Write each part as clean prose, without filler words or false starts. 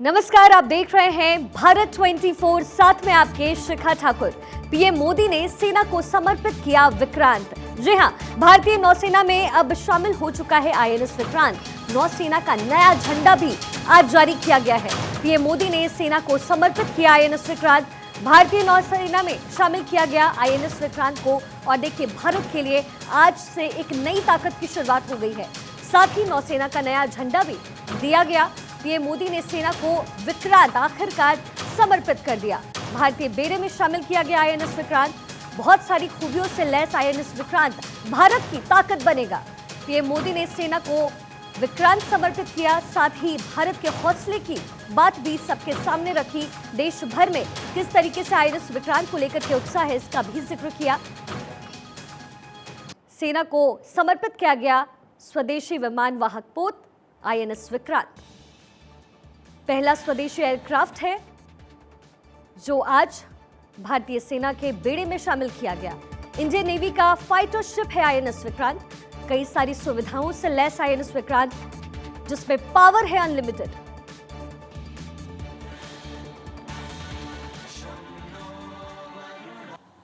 नमस्कार, आप देख रहे हैं भारत 24, साथ में आपके शिखा ठाकुर। पीएम मोदी ने सेना को समर्पित किया विक्रांत। जी हां, भारतीय नौसेना में अब शामिल हो चुका है आईएनएस विक्रांत। नौसेना का नया झंडा भी आज जारी किया गया है। पीएम मोदी ने सेना को समर्पित किया आईएनएस विक्रांत। भारतीय नौसेना में शामिल किया गया आईएनएस विक्रांत को। और देखिए, भारत के लिए आज से एक नई ताकत की शुरुआत हो गई है। साथ ही नौसेना का नया झंडा भी दिया गया। पीएम मोदी ने सेना को विक्रांत आखिरकार समर्पित कर दिया। भारतीय बेड़े में शामिल किया गया आईएनएस विक्रांत। बहुत सारी खूबियों से लैस आईएनएस विक्रांत भारत की ताकत बनेगा। पीएम मोदी ने सेना को विक्रांत समर्पित किया, साथ ही भारत के हौसले की बात भी सबके सामने रखी। देश भर में किस तरीके से आईएनएस विक्रांत को लेकर के उत्साह है, इसका भी जिक्र किया। सेना को समर्पित किया गया स्वदेशी विमान वाहक पोत आईएनएस विक्रांत। पहला स्वदेशी एयरक्राफ्ट है जो आज भारतीय सेना के बेड़े में शामिल किया गया। इंडियन नेवी का फाइटर शिप है आईएनएस विक्रांत। कई सारी सुविधाओं से लैस आईएनएस विक्रांत, जिसमें पावर है अनलिमिटेड।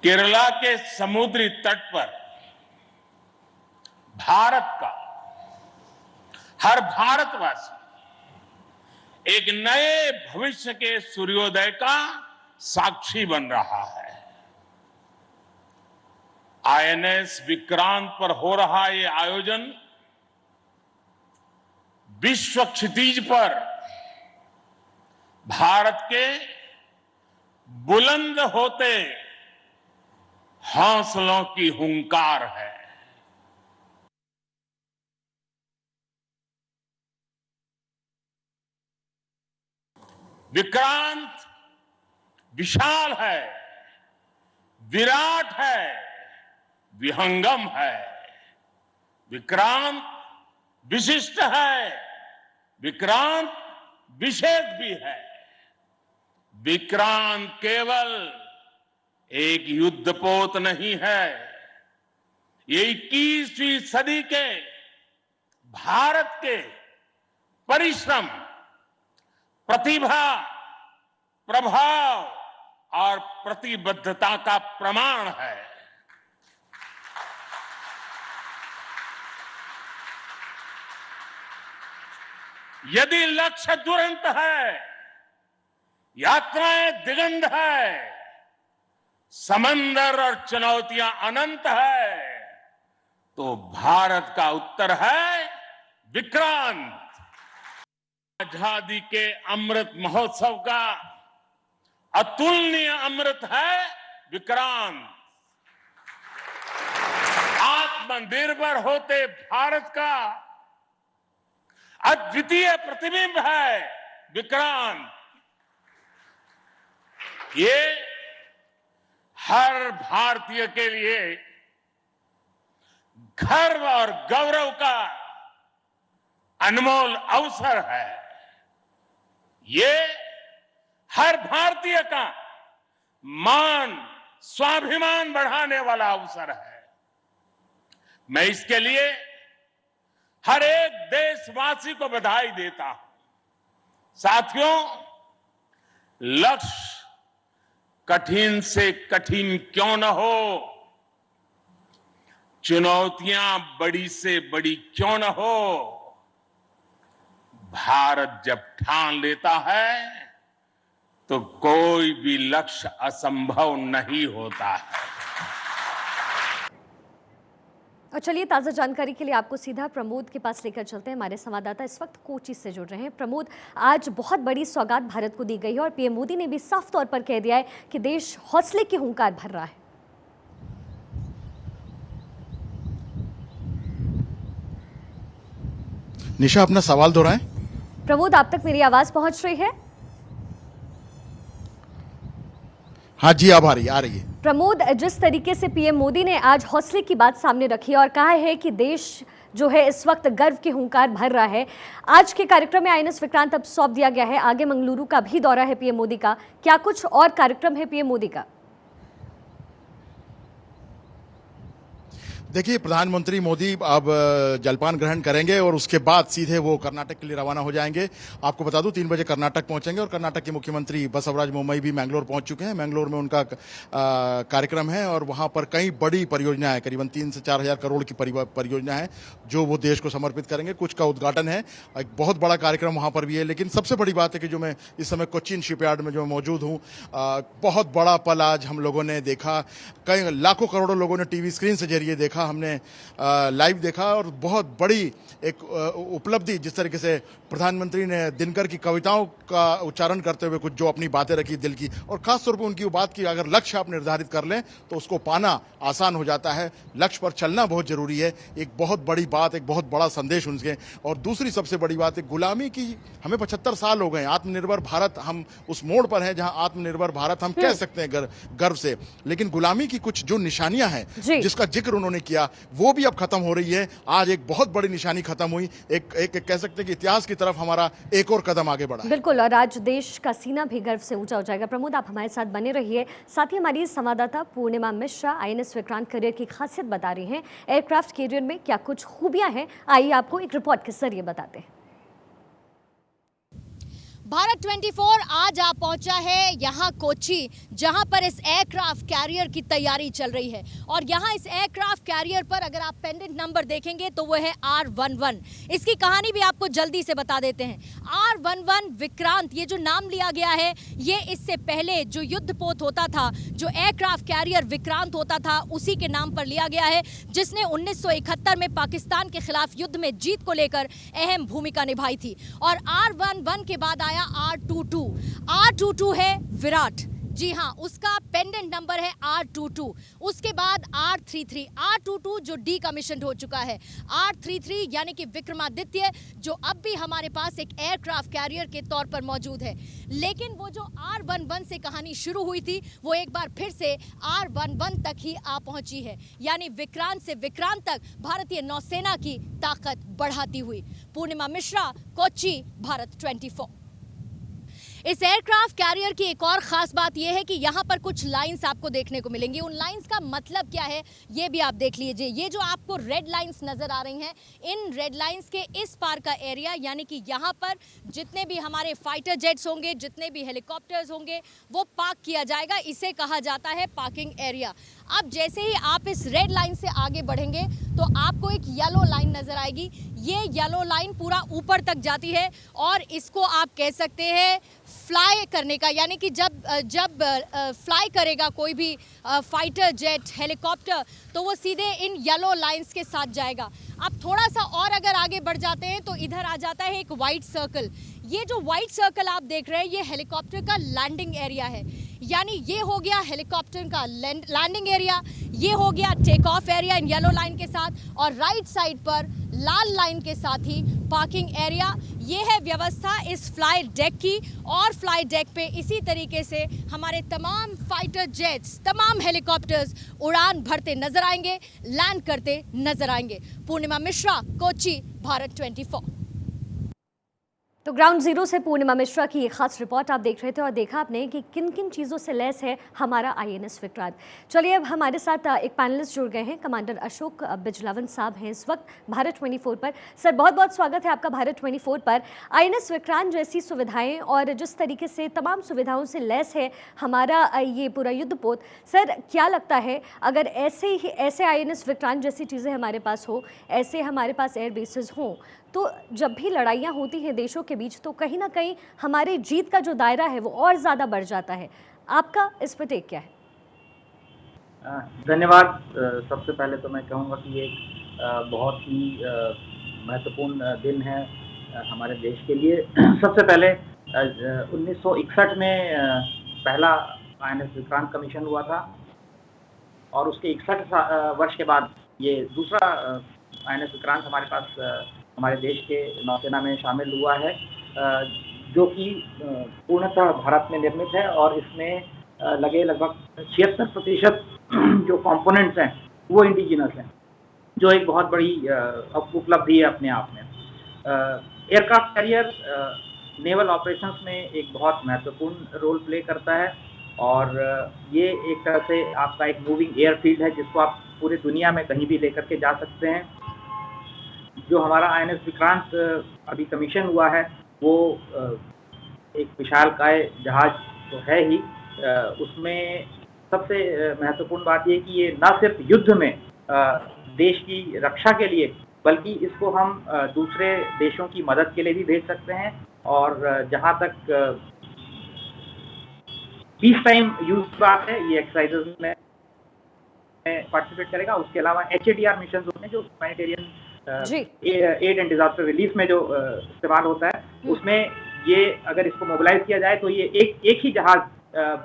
केरला के समुद्री तट पर भारत का हर भारतवासी एक नए भविष्य के सूर्योदय का साक्षी बन रहा है। आईएनएस विक्रांत पर हो रहा ये आयोजन विश्व क्षितिज पर भारत के बुलंद होते हौसलों की हुंकार है। विक्रांत विशाल है, विराट है, विहंगम है। विक्रांत विशिष्ट है, विक्रांत विशेष भी है। विक्रांत केवल एक युद्धपोत नहीं है, ये 21वीं सदी के भारत के परिश्रम, प्रतिभा, प्रभाव और प्रतिबद्धता का प्रमाण है। यदि लक्ष्य दुरंत है, यात्राएं दिगंत है, समंदर और चुनौतियां अनंत है, तो भारत का उत्तर है विक्रांत। आजादी के अमृत महोत्सव का अतुलनीय अमृत है विक्रांत। आत्मनिर्भर होते भारत का अद्वितीय प्रतिबिंब है विक्रांत। ये हर भारतीय के लिए गर्व और गौरव का अनमोल अवसर है। ये हर भारतीय का मान, स्वाभिमान बढ़ाने वाला अवसर है। मैं इसके लिए हर एक देशवासी को बधाई देता हूं। साथियों, लक्ष्य कठिन से कठिन क्यों न हो, चुनौतियां बड़ी से बड़ी क्यों न हो, भारत जब ठान लेता है तो कोई भी लक्ष्य असंभव नहीं होता है। और चलिए, ताज़ा जानकारी के लिए आपको सीधा प्रमोद के पास लेकर चलते हैं। हमारे संवाददाता इस वक्त कोची से जुड़ रहे हैं। प्रमोद, आज बहुत बड़ी सौगात भारत को दी गई है और पीएम मोदी ने भी साफ तौर पर कह दिया है कि देश हौसले की हुंकार भर रहा है। निशा, अपना सवाल दोहराएं। प्रमोद, आप तक मेरी आवाज पहुंच रही है? हाँ जी, अब आ रही है। प्रमोद, जिस तरीके से पीएम मोदी ने आज हौसले की बात सामने रखी और कहा है कि देश जो है इस वक्त गर्व की हुंकार भर रहा है, आज के कार्यक्रम में आईएनएस विक्रांत अब सौंप दिया गया है। आगे मंगलुरु का भी दौरा है पीएम मोदी का। क्या कुछ और कार्यक्रम है पीएम मोदी का? देखिए, प्रधानमंत्री मोदी अब जलपान ग्रहण करेंगे और उसके बाद सीधे वो कर्नाटक के लिए रवाना हो जाएंगे। आपको बता दूं 3 बजे कर्नाटक पहुंचेंगे और कर्नाटक के मुख्यमंत्री बसवराज बोम्मई भी मैंगलोर पहुंच चुके हैं। मैंगलोर में उनका कार्यक्रम है और वहां पर कई बड़ी परियोजनाएं, करीबन 3 से 4 हजार करोड़ की परियोजना है जो वो देश को समर्पित करेंगे। कुछ का उद्घाटन है, एक बहुत बड़ा कार्यक्रम वहां पर भी है। लेकिन सबसे बड़ी बात है कि जो मैं इस समय कोचीन शिपयार्ड में जो मौजूद हूं, बहुत बड़ा पल आज हम लोगों ने देखा। कई लाखों करोड़ों लोगों ने टीवी स्क्रीन से जरिए देखा, हमने लाइव देखा और बहुत बड़ी एक उपलब्धि, जिस तरीके से प्रधानमंत्री ने दिनकर की कविताओं का उच्चारण करते हुए कुछ जो अपनी बातें रखी दिल की, और खासतौर पर उनकी वो बात की अगर लक्ष्य आप निर्धारित कर लें तो उसको पाना आसान हो जाता है। लक्ष्य पर चलना बहुत जरूरी है। एक बहुत बड़ी बात, एक बहुत बड़ा संदेश उनके। और दूसरी सबसे बड़ी बात है, गुलामी की हमें 75 साल हो गए। आत्मनिर्भर भारत, हम उस मोड़ पर हैं जहां आत्मनिर्भर भारत हम कह सकते हैं गर्व से। लेकिन गुलामी की कुछ जो निशानियां हैं जिसका जिक्र उन्होंने किया, वो भी अब खत्म हो रही है। आज एक बहुत बड़ी निशानी खत्म हुई। एक कह सकते हैं कि इतिहास की तरफ हमारा एक और कदम आगे बढ़ा। बिल्कुल, और आज देश का सीना भी गर्व से ऊंचा हो जाएगा। प्रमोद, आप हमारे साथ बने रहिए। साथ ही हमारी संवाददाता पूर्णिमा मिश्रा INS विक्रांत करियर की खासियत बता रही हैं। एयरक्राफ्ट कैरियर में क्या कुछ खूबियां हैं, आइए आपको एक रिपोर्ट के जरिए बताते हैं। भारत 24 आज आ पहुंचा है यहाँ कोच्चि, जहां पर इस एयरक्राफ्ट कैरियर की तैयारी चल रही है। और यहाँ इस एयरक्राफ्ट कैरियर पर अगर आप पेंडेंट नंबर देखेंगे तो वो है R11। इसकी कहानी भी आपको जल्दी से बता देते हैं। R11 विक्रांत, ये जो नाम लिया गया है, ये इससे पहले जो युद्धपोत होता था, जो एयरक्राफ्ट कैरियर विक्रांत होता था, उसी के नाम पर लिया गया है, जिसने 1971 में पाकिस्तान के खिलाफ युद्ध में जीत को लेकर अहम भूमिका निभाई थी। और R11 के बाद आया R22। R22 है विराट, जी हाँ, उसका पेंडेंट नंबर है R22। उसके बाद R33, R22 जो डीकमीशन्ड हो चुका है, R33 यानी कि विक्रमादित्य, जो अब भी हमारे पास एक एयरक्राफ्ट कैरियर के तौर पर मौजूद है। लेकिन वो जो R11 से कहानी शुरू हुई थी, वो एक बार फिर से R11 तक ही आ पहुंची है, यानी विक्रांत से विक्रांत तक भारतीय नौसेना की ताकत बढ़ाती हुई। पूर्णिमा मिश्रा, कोच्चि, भारत 24। इस एयरक्राफ्ट कैरियर की एक और ख़ास बात यह है कि यहाँ पर कुछ लाइंस आपको देखने को मिलेंगी। उन लाइंस का मतलब क्या है, ये भी आप देख लीजिए। ये जो आपको रेड लाइंस नज़र आ रही हैं, इन रेड लाइंस के इस पार का एरिया, यानी कि यहाँ पर जितने भी हमारे फाइटर जेट्स होंगे, जितने भी हेलीकॉप्टर्स होंगे, वो पार्क किया जाएगा। इसे कहा जाता है पार्किंग एरिया। अब जैसे ही आप इस रेड लाइन से आगे बढ़ेंगे तो आपको एक येलो लाइन नज़र आएगी। ये येलो लाइन पूरा ऊपर तक जाती है और इसको आप कह सकते हैं फ्लाई करने का, यानी कि जब फ्लाई करेगा कोई भी फाइटर जेट, हेलीकॉप्टर, तो वो सीधे इन येलो लाइंस के साथ जाएगा। अब थोड़ा सा और अगर आगे बढ़ जाते हैं तो इधर आ जाता है एक वाइट सर्कल। ये जो वाइट सर्कल आप देख रहे हैं, ये हेलीकॉप्टर का लैंडिंग एरिया है, यानी ये हो गया हेलीकॉप्टर का लैंडिंग एरिया, ये हो गया take off area in yellow line के साथ, और राइट साइड पर लाल लाइन के साथ ही पार्किंग एरिया। ये है व्यवस्था इस फ्लाई डेक की, और फ्लाई डेक पे इसी तरीके से हमारे तमाम फाइटर जेट्स, तमाम हेलीकॉप्टर्स उड़ान भरते नजर आएंगे, लैंड करते नजर आएंगे। पूर्णिमा मिश्रा, कोच्चि, भारत 24। तो ग्राउंड जीरो से पूर्णिमा मिश्रा की ये खास रिपोर्ट आप देख रहे थे और देखा आपने कि किन किन चीज़ों से लैस है हमारा INS विक्रांत। चलिए अब हमारे साथ एक पैनलिस्ट जुड़ गए हैं। कमांडर अशोक बिजलावन साहब हैं इस वक्त भारत 24 पर। सर, बहुत बहुत स्वागत है आपका भारत 24 पर। INS विक्रांत जैसी सुविधाएं और जिस तरीके से तमाम सुविधाओं से लैस है हमारा ये पूरा युद्धपोत, सर क्या लगता है अगर ऐसे INS विक्रांत जैसी चीज़ें हमारे पास हो, ऐसे हमारे पास एयर बेसेस हों, तो जब भी लड़ाइयाँ होती हैं देशों के बीच तो कहीं ना कहीं हमारे जीत का जो दायरा है वो और ज़्यादा बढ़ जाता है। आपका इस पर टेक क्या है? धन्यवाद। सबसे पहले तो मैं कहूँगा कि ये एक बहुत ही महत्वपूर्ण दिन है हमारे देश के लिए। सबसे पहले 1961 में पहला INS विक्रांत कमीशन हुआ था, और उसके 61 वर्ष के बाद ये दूसरा INS विक्रांत हमारे पास हमारे देश के नौसेना में शामिल हुआ है, जो कि पूर्णतः भारत में निर्मित है, और इसमें लगे लगभग 76% जो कंपोनेंट्स हैं वो इंडिजिनस हैं, जो एक बहुत बड़ी उपलब्धि है अपने आप में। एयरक्राफ्ट कैरियर नेवल ऑपरेशंस में एक बहुत महत्वपूर्ण रोल प्ले करता है, और ये एक तरह से आपका एक मूविंग एयरफील्ड है जिसको आप पूरी दुनिया में कहीं भी लेकर के जा सकते हैं। जो हमारा INS विक्रांत अभी कमीशन हुआ है वो एक विशालकाय जहाज तो है ही, उसमें सबसे महत्वपूर्ण बात ये कि ये न सिर्फ युद्ध में देश की रक्षा के लिए बल्कि इसको हम दूसरे देशों की मदद के लिए भी भेज सकते हैं। और जहाँ तक पीस टाइम यूज बात है, ये एक्सरसाइजेज में पार्टिसिपेट करेगा। उसके अलावा HADR मिशन होते हैं जो humanitarian add and disaster relief में जो इस्तेमाल होता है, उसमें ये अगर इसको मोबिलाइज किया जाए तो ये एक ही जहाज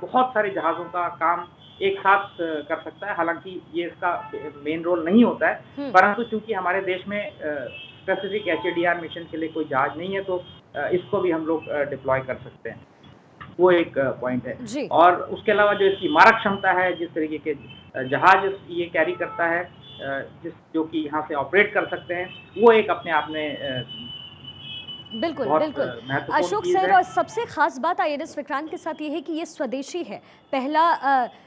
बहुत सारे जहाज़ों का काम एक साथ कर सकता है। हालांकि ये इसका मेन रोल नहीं होता है, परंतु चूंकि हमारे देश में स्पेसिफिक HADR मिशन के लिए कोई जहाज नहीं है तो इसको भी हम लोग डिप्लॉय कर सकते हैं। वो एक पॉइंट है। और उसके अलावा जो इसकी मारक क्षमता है, जिस तरीके के जहाज ये कैरी करता है, जो कि यहाँ से ऑपरेट कर सकते हैं, वो एक अपने आप में बिल्कुल बिल्कुल अशोक सर। और सबसे खास बात INS विक्रांत के साथ ये है कि ये स्वदेशी है, पहला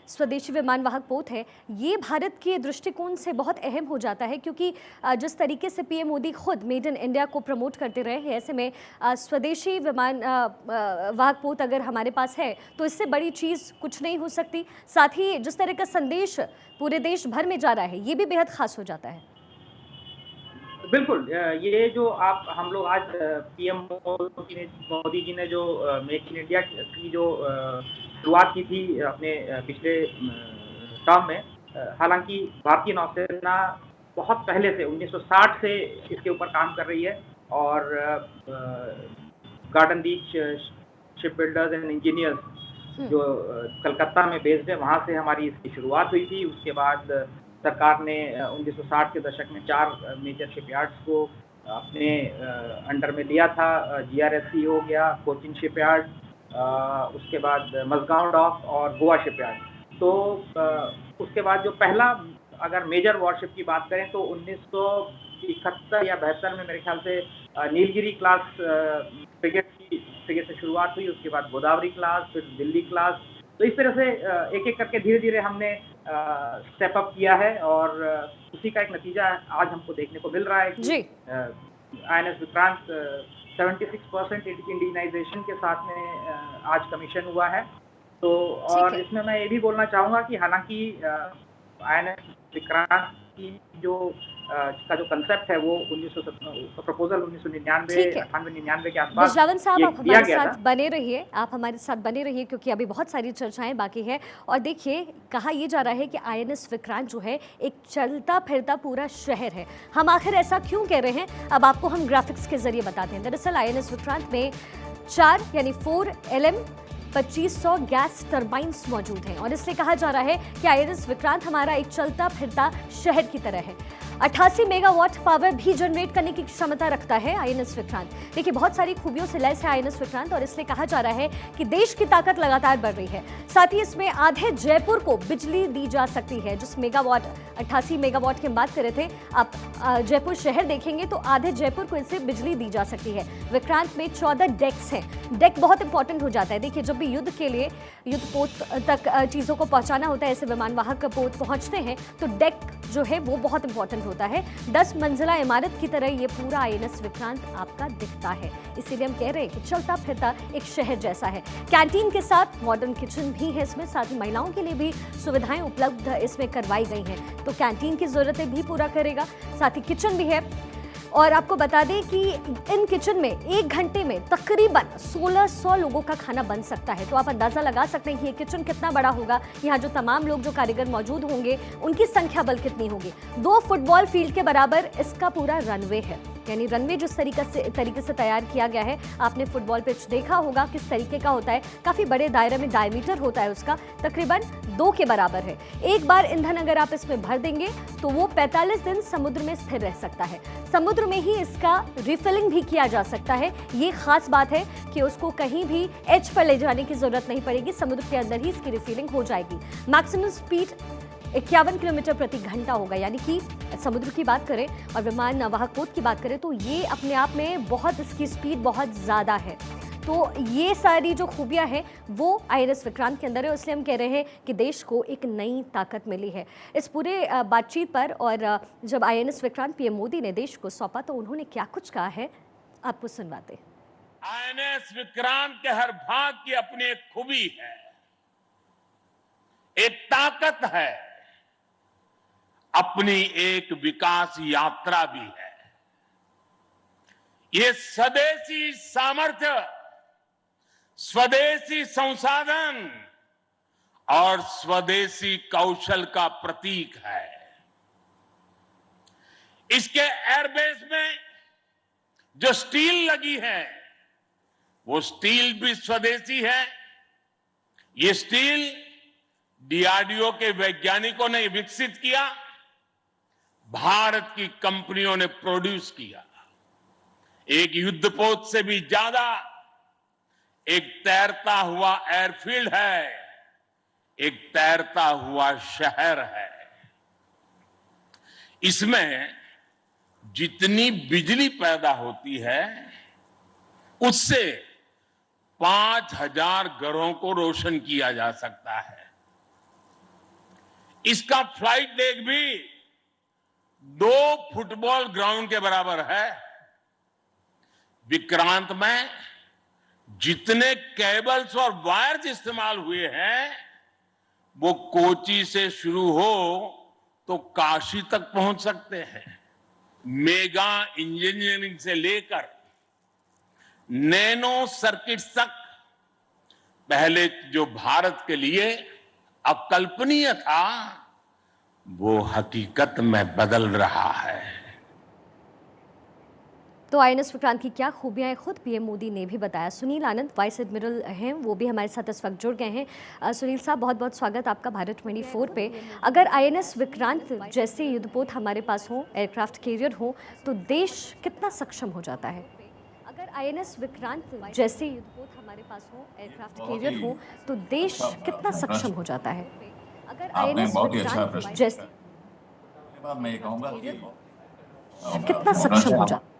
स्वदेशी विमान वाहक पोत है। ये भारत के दृष्टिकोण से बहुत अहम हो जाता है क्योंकि जिस तरीके से PM मोदी खुद मेड इन इंडिया को प्रमोट करते रहे हैं, ऐसे में स्वदेशी विमान वाहक पोत अगर हमारे पास है तो इससे बड़ी चीज़ कुछ नहीं हो सकती। साथ ही जिस तरह का संदेश पूरे देश भर में जा रहा है, ये भी बेहद खास हो जाता है। बिल्कुल, ये जो हम लोग आज PM मोदी जी ने जो मेक इन इंडिया की जो शुरुआत की थी अपने पिछले टर्म में, हालांकि भारतीय नौसेना बहुत पहले से 1960 से इसके ऊपर काम कर रही है। और garden beach ship builders and engineers जो कलकत्ता में बेस्ड है, वहाँ से हमारी इसकी शुरुआत हुई थी। उसके बाद सरकार ने 1960 के दशक में 4 मेजर शिपयार्ड्स को अपने अंडर में लिया था। GRSC हो गया, कोचिन शिपयार्ड, उसके बाद मजगांव डॉक और गोवा शिपयार्ड। तो उसके बाद जो पहला अगर मेजर वॉरशिप की बात करें तो 1971 या 72 में मेरे ख्याल से नीलगिरी क्लास फ्रिगेट से शुरुआत हुई। उसके बाद गोदावरी क्लास, फिर दिल्ली क्लास। तो इस तरह से एक एक करके धीरे धीरे हमने स्टेप अप किया है और उसी का एक नतीजा आज हमको देखने को मिल रहा है कि INS विक्रांत 76% इंडियनाइजेशन के साथ में आज कमीशन हुआ है। तो और इसमें मैं ये भी बोलना चाहूँगा कि हालांकि INS विक्रांत की का जो कंसेप्ट है वो प्रपोजल 1999 के आसपास बिजलावन साहब आप हमारे साथ बने रहिए, क्योंकि अभी बहुत सारी चर्चाएं बाकी है। और देखिए, कहा यह जा रहा है कि INS विक्रांत जो है एक चलता फिरता पूरा शहर है। हम आखिर ऐसा क्यों कह रहे हैं, अब आपको हम ग्राफिक्स के जरिए बताते हैं। दरअसल INS विक्रांत में 4 यानी 4 LM 2500 गैस टर्बाइन्स मौजूद हैं और इसलिए कहा जा रहा है कि INS विक्रांत हमारा एक चलता फिरता शहर की तरह है। 88 मेगावाट पावर भी जनरेट करने की क्षमता रखता है INS विक्रांत। देखिए, बहुत सारी खूबियों से लैस है INS विक्रांत और इसलिए कहा जा रहा है कि देश की ताकत लगातार बढ़ रही है। साथ ही इसमें आधे जयपुर को बिजली दी जा सकती है। जिस मेगावाट 88 मेगावाट की बात कर रहे थे, आप जयपुर शहर देखेंगे तो आधे जयपुर को इससे बिजली दी जा सकती है। विक्रांत में 14 डेक्स हैं। डेक बहुत इंपॉर्टेंट हो जाता है। देखिए, जब भी युद्ध के लिए युद्ध पोत तक चीज़ों को पहुंचाना होता है, ऐसे विमान वाहक पोत पहुंचते हैं तो डेक जो है वो बहुत इंपॉर्टेंट होता है। 10 मंजिला इमारत की तरह ये पूरा INS विक्रांत आपका दिखता है। इसीलिए हम कह रहे हैं कि चलता फिरता एक शहर जैसा है। कैंटीन के साथ मॉडर्न किचन भी है इसमें, साथ ही महिलाओं के लिए भी सुविधाएं उपलब्ध इसमें करवाई गई हैं, तो कैंटीन की जरूरतें भी पूरा करेगा। साथ ही किचन भी है। और आपको बता दें कि इन किचन में 1 घंटे में तकरीबन 1600 लोगों का खाना बन सकता है। तो आप अंदाज़ा लगा सकते हैं कि ये किचन कितना बड़ा होगा। यहाँ जो तमाम लोग जो कारीगर मौजूद होंगे उनकी संख्या बल कितनी होगी। 2 फुटबॉल फील्ड के बराबर इसका पूरा रनवे है। यानी रनवे जिस तरीके से तैयार किया गया है, आपने फुटबॉल पिच देखा होगा किस तरीके का होता है। काफ़ी बड़े दायरे में डायमीटर होता है उसका, तकरीबन 2 के बराबर है। एक बार ईंधन अगर आप इसमें भर देंगे तो वो 45 दिन समुद्र में स्थिर रह सकता है। समुद्र में ही इसका रिफिलिंग भी किया जा सकता है। ये खास बात है कि उसको कहीं भी एज पर ले जाने की जरूरत नहीं पड़ेगी, समुद्र के अंदर ही इसकी रिफिलिंग हो जाएगी। मैक्सिमम स्पीड 51 किलोमीटर प्रति घंटा होगा। यानी कि समुद्र की बात करें और विमान वाहक पोत की बात करें तो ये अपने आप में बहुत, इसकी स्पीड बहुत ज़्यादा है। तो ये सारी जो खूबियां हैं वो INS विक्रांत के अंदर है, इसलिए हम कह रहे हैं कि देश को एक नई ताकत मिली है इस पूरे बातचीत पर। और जब INS विक्रांत PM मोदी ने देश को सौंपा तो उन्होंने क्या कुछ कहा है, आपको सुनवाते। INS विक्रांत के हर भाग की अपनी एक खूबी है, एक ताकत है, अपनी एक विकास यात्रा भी है। ये स्वदेशी सामर्थ्य, स्वदेशी संसाधन और स्वदेशी कौशल का प्रतीक है। इसके एयरबेस में जो स्टील लगी है वो स्टील भी स्वदेशी है। ये स्टील DRDO के वैज्ञानिकों ने विकसित किया, भारत की कंपनियों ने प्रोड्यूस किया। एक युद्धपोत से भी ज्यादा एक तैरता हुआ एयरफील्ड है, एक तैरता हुआ शहर है। इसमें जितनी बिजली पैदा होती है उससे 5000 घरों को रोशन किया जा सकता है। इसका फ्लाइट डेक भी 2 फुटबॉल ग्राउंड के बराबर है। विक्रांत में जितने केबल्स और वायर्स इस्तेमाल हुए हैं वो कोची से शुरू हो तो काशी तक पहुंच सकते हैं। मेगा इंजीनियरिंग से लेकर नैनो सर्किट्स तक पहले जो भारत के लिए अकल्पनीय था वो हकीकत में बदल रहा है। तो INS विक्रांत की क्या खूबियां हैं खुद PM मोदी ने भी बताया। सुनील आनंद वाइस एडमिरल हैं, वो भी हमारे साथ इस वक्त जुड़ गए हैं। सुनील साहब, बहुत बहुत स्वागत आपका भारत 24 पे। अगर INS विक्रांत जैसे युद्धपोत हमारे पास हो, एयरक्राफ्ट कैरियर हो, तो देश कितना सक्षम हो जाता है? अगर INS विक्रांत जैसे युद्धपोत हमारे पास हो, एयरक्राफ्ट कैरियर हो, तो देश कितना सक्षम हो जाता है? अगर INS विक्रांत जैसे मैं ये कहूंगा कि कितना सक्षम हो जाता है?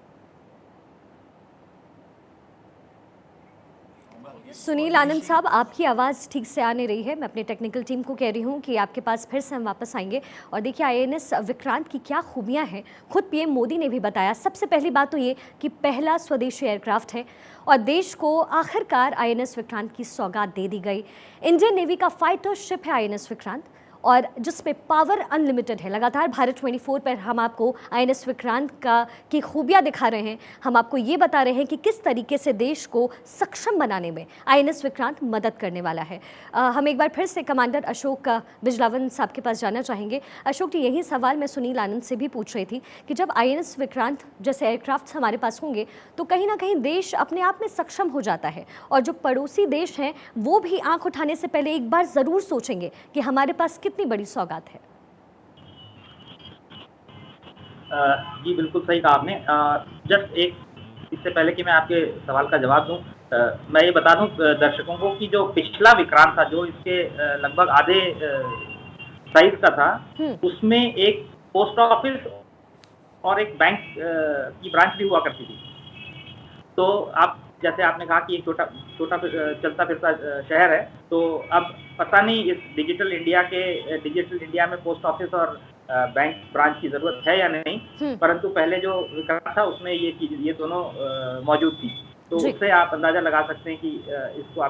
सुनील आनंद साहब, आपकी आवाज़ ठीक से आ नहीं रही है। मैं अपनी टेक्निकल टीम को कह रही हूँ कि आपके पास फिर से हम वापस आएंगे। और देखिए, INS विक्रांत की क्या खूबियाँ हैं खुद PM मोदी ने भी बताया। सबसे पहली बात तो ये कि पहला स्वदेशी एयरक्राफ्ट है और देश को आखिरकार INS विक्रांत की सौगात दे दी गई। इंडियन नेवी का फाइटर शिप है INS विक्रांत, और जिसमें पावर अनलिमिटेड है। लगातार भारत 24 पर हम आपको INS विक्रांत की खूबियाँ दिखा रहे हैं। हम आपको ये बता रहे हैं कि किस तरीके से देश को सक्षम बनाने में INS विक्रांत मदद करने वाला है। हम एक बार फिर से कमांडर अशोक बिजलावन साहब के पास जाना चाहेंगे। अशोक जी, यही सवाल मैं सुनील आनंद से भी पूछ रही थी कि जब INS विक्रांत जैसे एयरक्राफ्ट हमारे पास होंगे तो कहीं ना कहीं देश अपने आप में सक्षम हो जाता है, और जो पड़ोसी देश हैं वो भी आंख उठाने से पहले एक बार ज़रूर सोचेंगे कि हमारे पास कितनी बड़ी सौगात है। जी बिल्कुल सही कहा आपने। जस्ट एक इससे पहले कि मैं आपके सवाल का जवाब दूं, मैं ये बता दूं दर्शकों को कि जो पिछला विक्रांत था, जो इसके लगभग आधे साइज का था, उसमें एक पोस्ट ऑफिस और एक बैंक की ब्रांच भी हुआ करती थी। तो आप जैसे आपने कहा कि एक छोटा चलता फिरता शहर है, तो अब पता नहीं इस डिजिटल इंडिया में पोस्ट ऑफिस और बैंक ब्रांच की जरूरत है या नहीं, परंतु पहले जो विक्रांत था उसमें ये दोनों मौजूद थी। तो उससे आप अंदाजा लगा सकते हैं कि इसको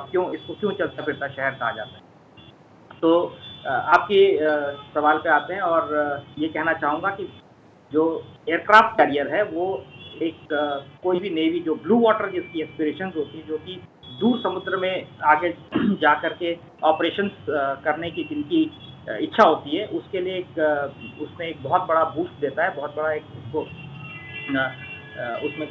क्यों चलता फिरता शहर कहा जाता है। तो आपके सवाल पे आते हैं, और ये कहना चाहूँगा कि जो एयरक्राफ्ट कैरियर है वो एक कोई भी नेवी जो ब्लू वाटर जिसकी एस्पिरेशंस होती है, जो कि दूर समुद्र में आगे जा करके ऑपरेशंस करने की जिनकी इच्छा होती है, उसके लिए उसमें एक बहुत बड़ा बूस्ट देता है, बहुत बड़ा एक उसको उसमें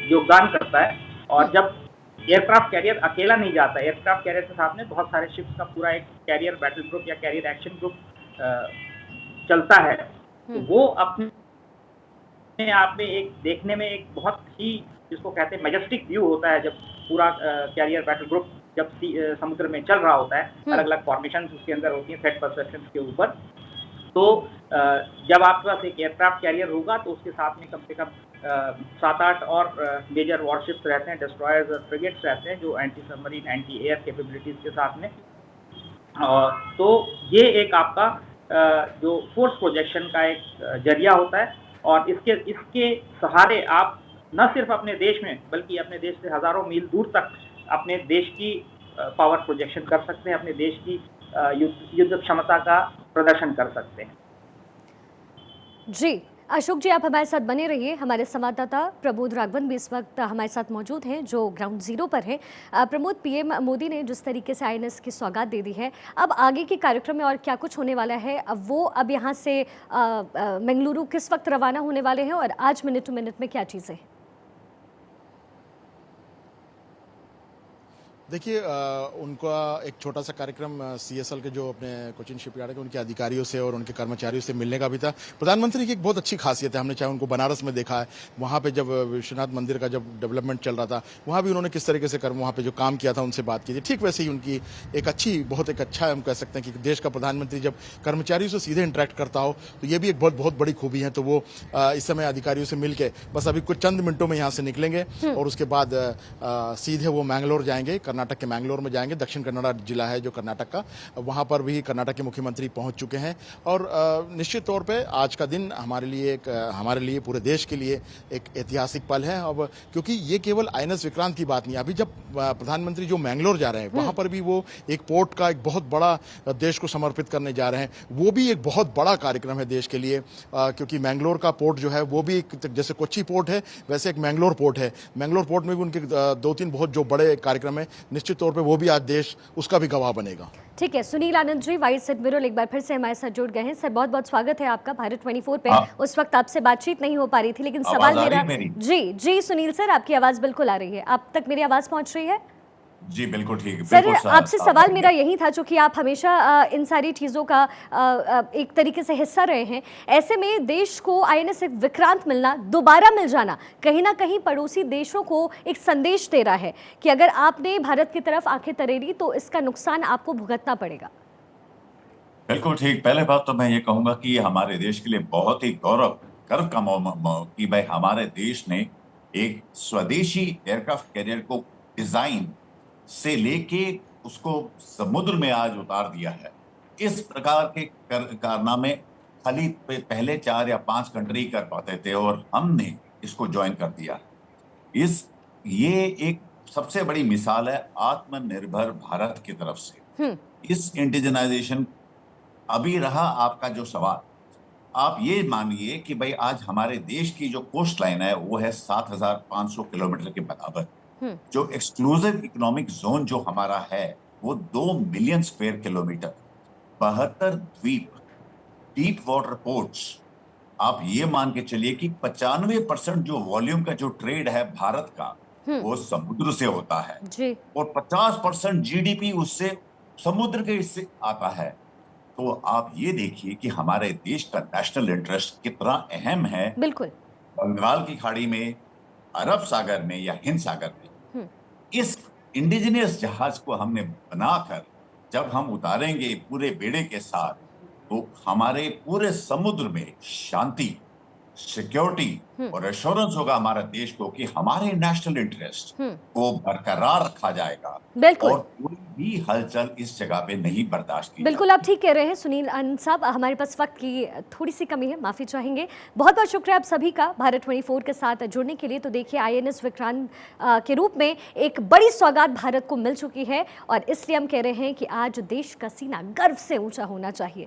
योगदान करता है। और जब एयरक्राफ्ट कैरियर अकेला नहीं जाता, एयरक्राफ्ट कैरियर के साथ में बहुत सारे शिप्स का पूरा एक कैरियर बैटल ग्रुप या कैरियर एक्शन ग्रुप चलता है, तो वो अपने आप में एक देखने में एक बहुत ही जिसको कहते हैं मैजेस्टिक व्यू होता है। जब पूरा कैरियर बैटल ग्रुप जब समुद्र में चल रहा होता है, अलग अलग फॉर्मेशन उसके अंदर होती हैं सेट परसेप्शन के ऊपर, तो जब आपके पास एक एयरक्राफ्ट कैरियर होगा तो उसके साथ में कम से कम सात आठ और मेजर वॉरशिप्स रहते हैं, डिस्ट्रॉयर्स और फ्रिगेट्स रहते हैं जो anti submarine, anti air capabilities के साथ में। तो ये एक आपका जो फोर्स प्रोजेक्शन का एक जरिया होता है, और इसके सहारे आप न सिर्फ अपने देश में बल्कि अपने देश से हज़ारों मील दूर तक अपने देश की पावर प्रोजेक्शन कर सकते हैं, अपने देश की युद्ध क्षमता का प्रदर्शन कर सकते हैं। जी अशोक जी, आप हमारे साथ बने रहिए। हमारे संवाददाता प्रमोद राघवन भी इस वक्त हमारे साथ मौजूद हैं जो ग्राउंड जीरो पर हैं। प्रमोद, पीएम मोदी ने जिस तरीके से आईएनएस की सौगात दे दी है, अब आगे के कार्यक्रम में और क्या कुछ होने वाला है? अब यहाँ से बेंगलुरु किस वक्त रवाना होने वाले हैं और आज मिनट टू मिनट में क्या चीज़ें? देखिए, उनका एक छोटा सा कार्यक्रम सीएसएल के जो अपने कोचिन शिपयार्ड के उनके अधिकारियों से और उनके कर्मचारियों से मिलने का भी था। प्रधानमंत्री की एक बहुत अच्छी खासियत है, हमने चाहे उनको बनारस में देखा है, वहाँ पे जब विश्वनाथ मंदिर का जब डेवलपमेंट चल रहा था, वहाँ भी उन्होंने किस तरीके से वहाँ पे जो काम किया था उनसे बात की थी। ठीक वैसे ही उनकी एक अच्छी, बहुत एक अच्छा हम कह सकते हैं कि देश का प्रधानमंत्री जब कर्मचारियों से सीधे इंटरेक्ट करता हो तो ये भी एक बहुत बड़ी खूबी है। तो वो इस समय अधिकारियों से मिल के बस अभी कुछ चंद मिनटों में यहाँ से निकलेंगे और उसके बाद सीधे वो मैंगलोर जाएंगे, कर्नाटक के मैंगलोर में जाएंगे। दक्षिण कन्नड़ा जिला है जो कर्नाटक का, वहां पर भी कर्नाटक के मुख्यमंत्री पहुंच चुके हैं। और निश्चित तौर पे आज का दिन हमारे लिए पूरे देश के लिए एक ऐतिहासिक पल है। अब क्योंकि ये केवल आईएनएस विक्रांत की बात नहीं, अभी जब प्रधानमंत्री जो मैंगलोर जा रहे हैं वहां पर भी वो एक पोर्ट का एक बहुत बड़ा देश को समर्पित करने जा रहे हैं। वो भी एक बहुत बड़ा कार्यक्रम है देश के लिए, क्योंकि मैंगलोर का पोर्ट जो है वो भी जैसे कोच्चि पोर्ट है वैसे एक मैंगलोर पोर्ट है। मैंगलोर पोर्ट में भी उनके 2-3 बहुत जो बड़े कार्यक्रम है, निश्चित तौर पे वो भी आज देश उसका भी गवाह बनेगा। ठीक है, सुनील आनंद जी, वाइस एडमिरल, एक बार फिर से हमारे साथ जुड़ गए हैं। सर, बहुत बहुत स्वागत है आपका भारत 24 पे। उस वक्त आपसे बातचीत नहीं हो पा रही थी, लेकिन सवाल मेरा जी सुनील सर, आपकी आवाज बिल्कुल आ रही है। आप तक मेरी आवाज पहुंच रही है? जी बिल्कुल ठीक है। सर, आपसे सवाल मेरा यही था, चूंकि आप हमेशा इन सारी चीज़ों का एक तरीके से हिस्सा रहे हैं, ऐसे में देश को आईएनएस विक्रांत मिलना, दोबारा मिल जाना, कहीं ना कहीं पड़ोसी देशों को एक संदेश दे रहा है कि अगर आपने भारत की तरफ आंखें तरेरी तो इसका नुकसान आपको भुगतना पड़ेगा। बिल्कुल ठीक। पहले बात तो मैं ये कहूंगा कि ये हमारे देश के लिए बहुत ही गर्व का कि भाई हमारे देश ने एक स्वदेशी एयरक्राफ्ट कैरियर को डिजाइन से लेके उसको समुद्र में आज उतार दिया है। इस प्रकार के कारनामे खाली पहले 4 या 5 कंट्री कर पाते थे और हमने इसको ज्वाइन कर दिया। ये एक सबसे बड़ी मिसाल है आत्मनिर्भर भारत की तरफ से। इस इंडिजनाइजेशन अभी रहा आपका जो सवाल, आप ये मानिए कि भाई आज हमारे देश की जो कोस्ट लाइन है वो है 7,500 किलोमीटर के बराबर। जो एक्सक्लूसिव इकोनॉमिक जोन जो हमारा है वो 2 मिलियन स्क्वायर किलोमीटर, 72 द्वीप, डीप वाटर पोर्ट्स। आप ये मान के चलिए कि 95% जो वॉल्यूम का जो ट्रेड है भारत का वो समुद्र से होता है जी। और 50% जीडीपी उससे समुद्र के इससे आता है। तो आप ये देखिए कि हमारे देश का नेशनल इंटरेस्ट कितना अहम है। बिल्कुल, बंगाल की खाड़ी में, अरब सागर में या हिंद सागर में इस इंडिजिनियस जहाज को हमने बनाकर जब हम उतारेंगे पूरे बेड़े के साथ, तो हमारे पूरे समुद्र में शांति, सिक्योरिटी और एश्योरेंस होगा हमारे देश को कि हमारे नेशनल इंटरेस्ट को बरकरार रखा जाएगा। बिल्कुल, और कोई भी हलचल इस जगह पे नहीं बर्दाश्त की। बिल्कुल, आप ठीक कह रहे हैं सुनील आनंद साहब। हमारे पास वक्त की थोड़ी सी कमी है, माफी चाहेंगे। बहुत बहुत शुक्रिया आप सभी का भारत 24 के साथ जुड़ने के लिए। तो देखिए, आईएनएस विक्रांत के रूप में एक बड़ी सौगात भारत को मिल चुकी है और इसलिए हम कह रहे हैं कि आज देश का सीना गर्व से ऊंचा होना चाहिए।